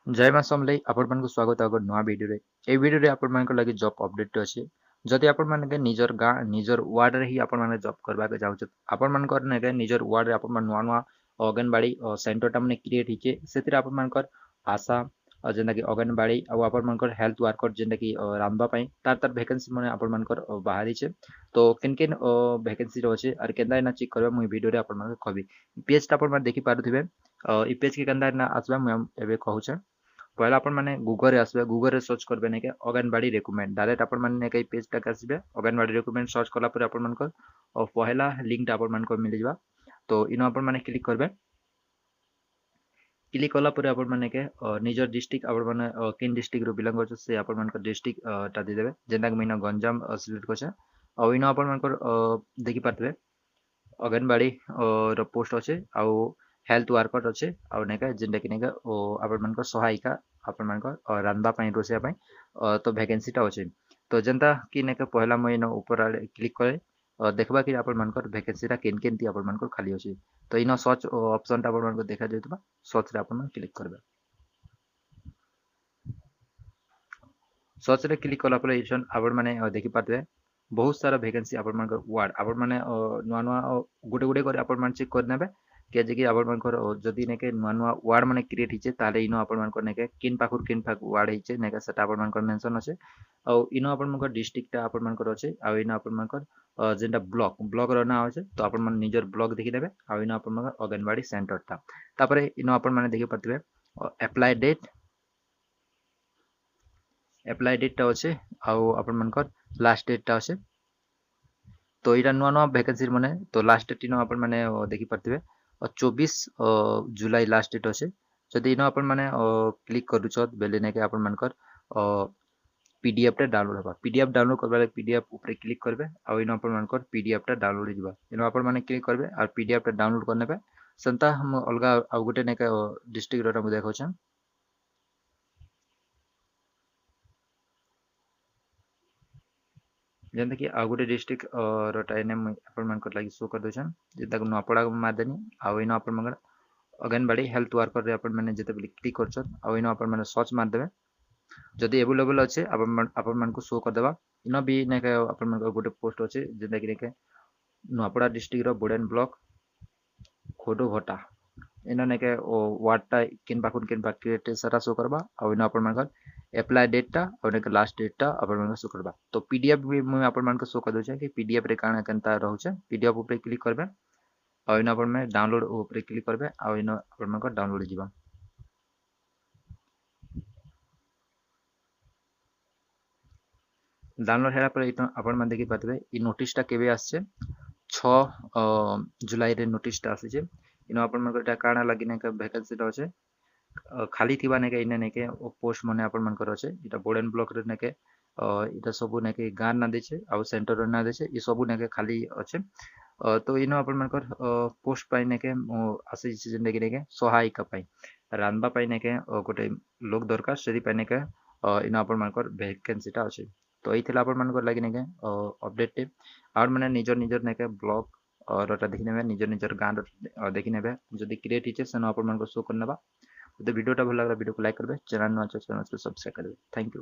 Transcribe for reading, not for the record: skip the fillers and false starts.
जय मां समलेई आपण स्वागत है नुआ वीडियो रे ए वीडियो रे आपण मान लगे जॉब अपडेट अछि जदि आपण मान के निजर गां निजर वार्ड रे ही आपण मान जॉब करबा के जाउछ आपण मान कर ने निजर वार्ड रे आपण मान नुआ नुआ अंगनबाड़ी सेंटर ता माने क्रिएट हिचे सेतिर आपण मान कर आशा जेंदा कि अंगनबाड़ी आ आपण मान कर हेल्थ वर्कर जेंदा कि रांदबा पई तार वैकेंसी माने आपण मान कर बाहरी छे तो केन केन वैकेंसी रो छे आर केंदा ना चेक करबा मुई वीडियो रे आपण मान कहबी पेज ता आपण मान देखि पारुथिबे ई पेज के केंदा ना आसबा मुई एबे कहूछ पहला अपन माने गूगल रे आसबे गूगल रे सर्च करबे ने के अंगनबाड़ी रिक्रूटमेंट डायरेक्ट अपन माने ने के पेज तक आसबे अंगनबाड़ी रिक्रूटमेंट सर्च करला पर अपन मान को और पहला लिंक टा अपन मान को मिल जाबा तो इनो अपन माने क्लिक करबे क्लिक कला पर अपन माने के निजर डिस्ट्रिक्ट अपन माने किन डिस्ट्रिक्ट रो बिलोंग करछ से अपन मान को डिस्ट्रिक्ट टा दे देबे जेंदा कि मीना गंजाम सिलेक्ट करछ और इनो अपन मान को देखि पातबे अंगनबाड़ी रो पोस्ट अच्छे आउ हेल्थ वर्कर अच्छे आउ नेका जेंटा कि नेका ओ आपण मानकर सहायिका आपण मानकर रांदबा पई रोसिया पई तो वैकेंसी टा अच्छे तो जेंता कि नेका पहला महीना ऊपर आले क्लिक करे देखबा कि आपण मानकर वैकेंसी टा केन केन ती आपण मानकर खाली अछि तो इनो सर्च ऑप्शन टा आपण मानकर देखा जायतबा सर्च रे आपण क्लिक करबे सर्च रे क्लिक कला पर इसन आपण माने देखि पातबे बहुत सारा वैकेंसी आपण मानकर वार्ड आपण माने नुआ नुआ गुटे गुटे करे आपण मान चेक कर नेबे के जे कि आपण मानकर जदी नेके नुआ नुआ वार्ड माने क्रिएट हिचे ताले इनो आपण मानकर नेके किन पाखुर किन पाख वार्ड हिचे नेके सेटा आपण मानकर मेंशन अछि औ इनो आपण मानकर डिस्ट्रिक्ट टा आपण मानकर अछि आ इनो आपण मानकर जेंटा ब्लॉक ब्लॉक रो ना अछि तो आपण मान निजर ब्लॉक देखि देबे आ इनो आपण मानकर अंगनबाड़ी सेंटर टा तापरे इनो आपण माने देखि पातबे अप्लाई डेट अप्लाई डेट टा अछि आउ आपण मानकर लास्ट डेट टा अछि तो इटा नुआ नुआ वैकेंसी माने तो लास्ट डेट इनो आपण माने देखि पारथिबे 24 जुलाई लास्ट डेट अछि जदि इनो आपण माने क्लिक करूछ बेले ने के आपण मानकर पीडीएफ टा डाउनलोड होबा पीडीएफ डाउनलोड करबा पीडीएफ ऊपर क्लिक करबे आ इनो आपण मानकर पीडीएफ टा डाउनलोड हिजबा इनो आपण माने क्लिक करबे आ पीडीएफ टा डाउनलोड करनेबे संता हम अलगा आ गुटे ने के डिस्ट्रिक्ट रो हम देखौ छ जेंता कि आ गुटे डिस्ट्रिक्ट रो टाइ नेम आपण मानकर लागि शो कर दोछन जेता को नपड़ा मादनी आ इनो आपण मानकर अंगनबाड़ी हेल्थ वर्कर रे आपण माने जेते क्लिक करछन आ इनो आपण माने सर्च मार देबे जदि अवेलेबल अच्छे आपण मान को शो कर देबा इनो भी ने के आपण मान गुटे पोस्ट अच्छे जेता कि ने के नपड़ा डिस्ट्रिक्ट रो बोडेन ब्लॉक खोडो भटा इनो ने के वार्ड टा किन पाखुन किन पाख क्रिएट सारा शो करबा आ इनो आपण मान अप्लाई डेट टा और ने लास्ट डेट टा आपण मान शो करबा तो पीडीएफ भी मैं आपण मान को शो कर दोछे कि पीडीएफ रे काना केनता रहउछे पीडीएफ ऊपर क्लिक करबे आ इनो आपण में डाउनलोड ऊपर क्लिक करबे आ इनो आपण मान को डाउनलोड जिबा डाउनलोड हेला पर इतो आपण मान देखि पातबे इ नोटिस टा केबे आछे 6 जुलाई रे नोटिस टा आछे इनो आपण मान को काना लागि ने के वैकेंसी टा अछि खाली थिबा ने के इने ने के पोस्ट मने आपण मान कर अछि इटा बोर्डन ब्लॉक रे ने के इटा सबु ने के गान ना देछे आ सेंटर ना देछे इ सबु ने के खाली अछि तो इनो आपण मान कर पोस्ट पाइ ने के आसे जिंदगी ने के सहायिका पाइ रानबा पाइ ने के गोटे लोक दरकार सेदी पाइ ने के इनो आपण मान कर वैकेंसी टा अछि तो एई थिला आपण मान कर लागि ने के अपडेट टे और माने निजर निजर ने के ब्लॉग और ओटा देखि नेबे निजर निजर गान देखि नेबे जदि क्रिएट हिचे सेनो आपण मान को शो करनेबा तो वीडियो टा भल लागला वीडियो को लाइक करबे चैनल न अच्छा चैनल को सब्सक्राइब करबे थैंक यू।